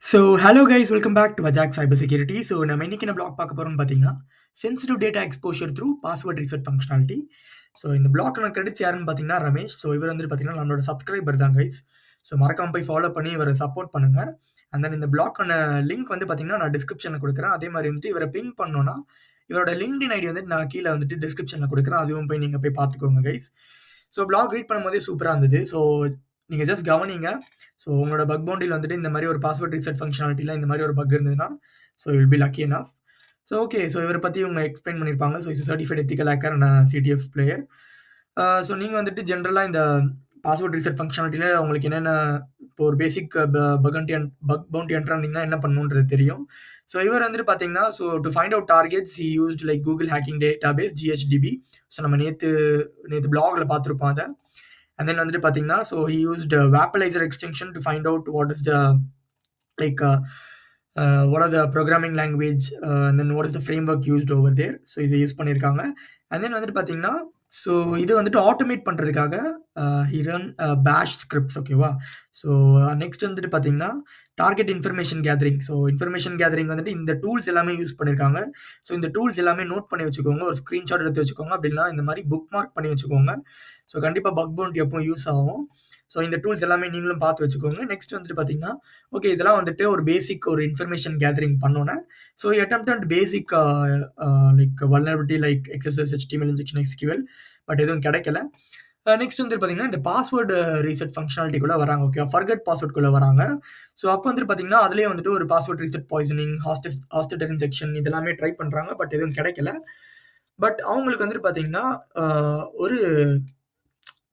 So hello guys welcome back to Ajak cyber security. So நம்ம இன்னைக்கு என்ன பிளாக் பார்க்க போகிறோம்னு பார்த்தீங்கன்னா sensitive data exposure through password reset functionality. So இந்த பிளாக் எனக்கு கிரெடிட்ஸ் யாருன்னு பார்த்தீங்கன்னா ரமேஷ். ஸோ இவர் வந்து பார்த்தீங்கன்னா நம்மளோட சப்ஸ்கிரைபர் தான் கைஸ். ஸோ மறக்காம போய் ஃபாலோ பண்ணி இவரை சப்போர்ட் பண்ணுங்க. அண்ட் தென் இந்த பிளாக்கான லிங்க் வந்து பார்த்தீங்கன்னா நான் டிஸ்கிரிப்ஷனில் கொடுக்குறேன். அதே மாதிரி வந்துட்டு இவரை பிங் பண்ணோன்னா இவரோட லிங்க்டின் ஐடி வந்து நான் கீழே வந்துட்டு டிஸ்கிரிப்ஷனில் கொடுக்குறேன். அதுவும் போய் நீங்கள் போய் பார்த்துக்கோங்க கைஸ். ஸோ பிளாக் ரீட் பண்ணும்போதே சூப்பராக இருந்தது. ஸோ நீங்கள் ஜஸ்ட் கவனிங்க. ஸோ உங்களோட பக் பவுண்டியில் வந்துட்டு இந்த மாதிரி ஒரு பாஸ்வேர்ட் ரீசெட் ஃபங்க்ஷனாலிட்டியில் இந்த மாதிரி ஒரு பக் இருந்ததுன்னா so will be lucky enough. So okay, so இவரை பற்றி இவங்க எக்ஸ்பிளைன் பண்ணியிருப்பாங்க. So is certified ethical hacker and CTF player. So நீங்கள் வந்துட்டு ஜென்ரலாக இந்த பாஸ்வேர்ட் ரீசெட் ஃபங்க்ஷனாலிட்டியில் உங்களுக்கு என்னென்ன இப்போ ஒரு பேசிக் பக் பவுண்டி என்ட்ரு இருந்தீங்கன்னா என்ன பண்ணணுன்றது தெரியும். ஸோ இவர் வந்துட்டு பார்த்தீங்கன்னா so to find out targets he used like Google hacking database GHDB. So நம்ம நேற்று பிளாகில் பார்த்துருப்போம் அதை. And then வந்துட்டு பார்த்தீங்கன்னா so he used Vapalizer extension to find out what is the like what are the programming language and then what is the framework used over there. So இதை use பண்ணியிருக்காங்க. and then வந்துட்டு பார்த்தீங்கன்னா so இது வந்துட்டு automate பண்ணுறதுக்காக he run bash scripts. ஓகேவா. So next வந்துட்டு பார்த்தீங்கன்னா target information gathering. So information gathering வந்துட்டு இந்த டூல்ஸ் எல்லாமே யூஸ் பண்ணியிருக்காங்க. ஸோ இந்த டூல்ஸ் எல்லாமே நோட் பண்ணி வச்சுக்கோங்க. ஒரு ஸ்க்ரீன்ஷாட் எடுத்து வச்சுக்கோங்க. அப்படின்னா இந்த மாதிரி புக் மார்க் பண்ணி வச்சுக்கோங்க. ஸோ கண்டிப்பாக பக் பவுண்டி எப்போ யூஸ் ஆகும். ஸோ இந்த டூல்ஸ் எல்லாமே நீங்களும் பார்த்து வச்சுக்கோங்க. நெக்ஸ்ட் வந்துட்டு பார்த்தீங்கன்னா ஓகே இதெல்லாம் வந்துட்டு ஒரு பேசிக் ஒரு இன்ஃபர்மேஷன் கேதரிங் பண்ணோன்னே so attempt basic like vulnerability like XSS HTML injection SQL but எதுவும் கிடைக்கல. நெக்ஸ்ட் வந்து பார்த்தீங்கன்னா இந்த பாஸ்வேர்டு ரீசெட் ஃபங்க்ஷனாலிட்டிக்குள்ளே வராங்க. ஓகே, ஃபர்கட் பாஸ்வேர்டுக்குள்ளே வராங்க. ஸோ அப்போ வந்துட்டு பார்த்தீங்கன்னா அதுலேயே வந்துட்டு ஒரு password reset poisoning hosted injection இதெல்லாமே ட்ரை பண்ணுறாங்க. பட் எதுவும் கிடைக்கல. பட் அவங்களுக்கு வந்துட்டு பார்த்தீங்கன்னா ஒரு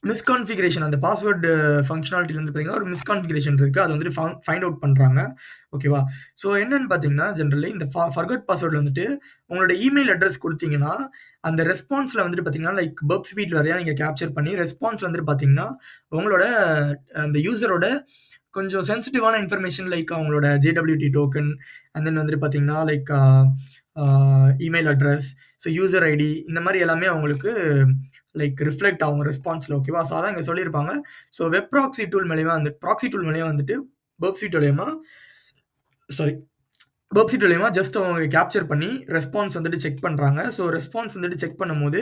மிஸ்கான்ஃபிகரேஷன் அந்த பாஸ்வேர்டு ஃபங்க்ஷனாலிட்டியில் வந்து பார்த்தீங்கன்னா ஒரு மிஸ்கான்ஃபிகரேஷன் இருக்குது. அது வந்துட்டு ஃபைண்ட் அவுட் பண்ணுறாங்க. ஓகேவா. ஸோ என்னன்னு பார்த்தீங்கன்னா ஜென்ரலி இந்த ஃபர்கட் பாஸ்வேர்டில் வந்துட்டு உங்களோட இமெயில் அட்ரஸ் கொடுத்தீங்கன்னா அந்த ரெஸ்பான்ஸில் வந்துட்டு பார்த்தீங்கன்னா லைக் பப் ஸ்பீட் வரையா நீங்கள் கேப்சர் பண்ணி ரெஸ்பான்ஸ் வந்துட்டு பார்த்தீங்கன்னா உங்களோட அந்த யூசரோட கொஞ்சம் சென்சிட்டிவான இன்ஃபர்மேஷன் லைக் அவங்களோட JWT டோக்கன் அண்ட் தென் வந்துட்டு பார்த்தீங்கன்னா like email address so user ID இந்த மாதிரி எல்லாமே அவங்களுக்கு லைக் ரிஃப்ளெக்ட் ஆகும் ரெஸ்பான்ஸில். ஓகேவா. ஸோ அதான் இங்கே சொல்லியிருப்பாங்க. ஸோ வெப் ப்ராக்ஸி டூல் மூலியமாக வந்து ப்ராக்ஸி டூல் மூலியமாக வந்துட்டு பப்சீட் மூலியமாக ஜஸ்ட் அவங்க கேப்சர் பண்ணி ரெஸ்பான்ஸ் வந்துட்டு செக் பண்ணுறாங்க. ஸோ ரெஸ்பான்ஸ் வந்துட்டு செக் பண்ணும்போது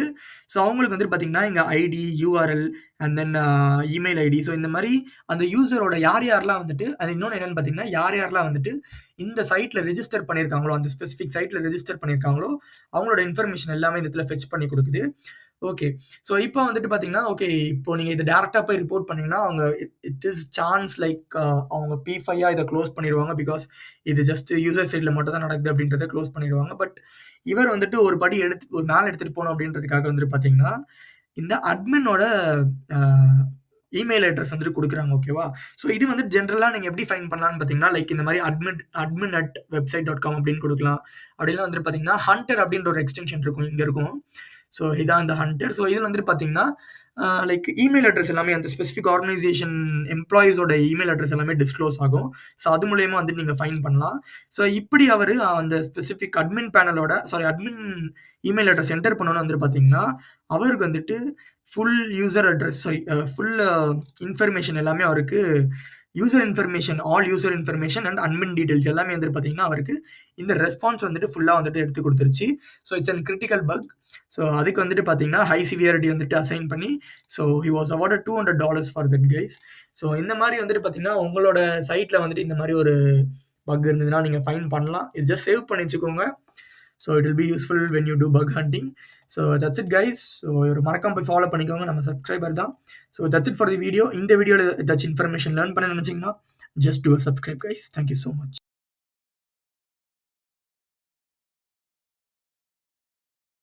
ஸோ அவங்களுக்கு வந்துட்டு பார்த்தீங்கன்னா இங்கே ID URL and then email ID so இந்த மாதிரி அந்த யூசரோட யாரெல்லாம் வந்துட்டு அது இன்னொன்று என்னென்னு பார்த்தீங்கன்னா யாரெல்லாம் வந்துட்டு இந்த சைட்டில் ரெஜிஸ்டர் பண்ணியிருக்காங்களோ அந்த ஸ்பெசிஃபிக் சைட்டில் ரெஜிஸ்டர் பண்ணியிருக்காங்களோ அவங்களோட இன்ஃபர்மேஷன் எல்லாமே இந்த இடத்துல ஃபெச் பண்ணி கொடுக்குது. ஓகே, ஸோ இப்போ வந்துட்டு பார்த்தீங்கன்னா ஓகே இப்போ நீங்கள் இதை டேரெக்டாக போய் ரிப்போர்ட் பண்ணிங்கன்னா அவங்க இட் இஸ் சான்ஸ் லைக் அவங்க P5 இதை க்ளோஸ் பண்ணிடுவாங்க. பிகாஸ் இது ஜஸ்ட் யூசர் சைடில் மட்டும் தான் நடக்குது அப்படின்றத க்ளோஸ் பண்ணிடுவாங்க. பட் இவர் வந்துட்டு ஒரு படி ஒரு மேலே எடுத்துகிட்டு போகணும் அப்படின்றதுக்காக வந்துட்டு பார்த்தீங்கன்னா இந்த அட்மினோட இமெயில் அட்ரஸ் வந்துட்டு கொடுக்குறாங்க. ஓகேவா. ஸோ இது வந்து ஜென்ரலாக நீங்கள் எப்படி ஃபைன் பண்ணலான்னு பார்த்தீங்கன்னா லைக் இந்த மாதிரி admin@website.com அப்படின்னு கொடுக்கலாம். அப்படிலாம் வந்துட்டு பார்த்தீங்கன்னா ஹண்டர் அப்படின்ற ஒரு எக்ஸ்டென்ஷன் இருக்கும் இங்கே இருக்கும். ஸோ இதான் இந்த ஹண்டர். ஸோ இதில் வந்துட்டு பார்த்தீங்கன்னா லைக் இமெயில் அட்ரஸ் எல்லாமே அந்த ஸ்பெசிஃபிக் ஆர்கனைசேஷன் எம்ப்ளாயீஸோட இமெயில் அட்ரஸ் எல்லாமே டிஸ்க்ளோஸ் ஆகும். ஸோ அது மூலயமா வந்துட்டு நீங்கள் ஃபைன் பண்ணலாம். ஸோ இப்படி அவர் அந்த specific admin email address enter பண்ணணும்னு வந்துட்டு பார்த்தீங்கன்னா அவருக்கு வந்துட்டு full user address full information எல்லாமே அவருக்கு user information all user information and admin details எல்லாமே வந்துட்டு பார்த்தீங்கன்னா அவருக்கு இந்த ரெஸ்பான்ஸ் வந்துட்டு ஃபுல்லாக வந்துட்டு எடுத்து கொடுத்துருச்சு. So it's an critical bug. So அதுக்கு வந்துட்டு பார்த்தீங்கன்னா ஹை சிவியாரிட்டி வந்துட்டு அசைன் பண்ணி so he was awarded $200 for that guys. So இந்த மாதிரி வந்துட்டு பார்த்தீங்கன்னா உங்களோட சைட்டில் வந்துட்டு இந்த மாதிரி ஒரு பக் இருந்ததுன்னா நீங்கள் ஃபைன் பண்ணலாம். இது ஜஸ்ட் சேவ் பண்ணி வச்சுக்கோங்க. So it will be useful when you do bug hunting. So that's it guys. So ஒரு மறக்காம போய் ஃபாலோ பண்ணிக்கோங்க. நம்ம சப்ஸ்கிரைபர் தான். So that's it for the video. இந்த வீடியோவில் ஏதாச்சும் இன்ஃபர்மேஷன் லேர்ன் பண்ண நினச்சிங்கன்னா just do subscribe guys. Thank you so much.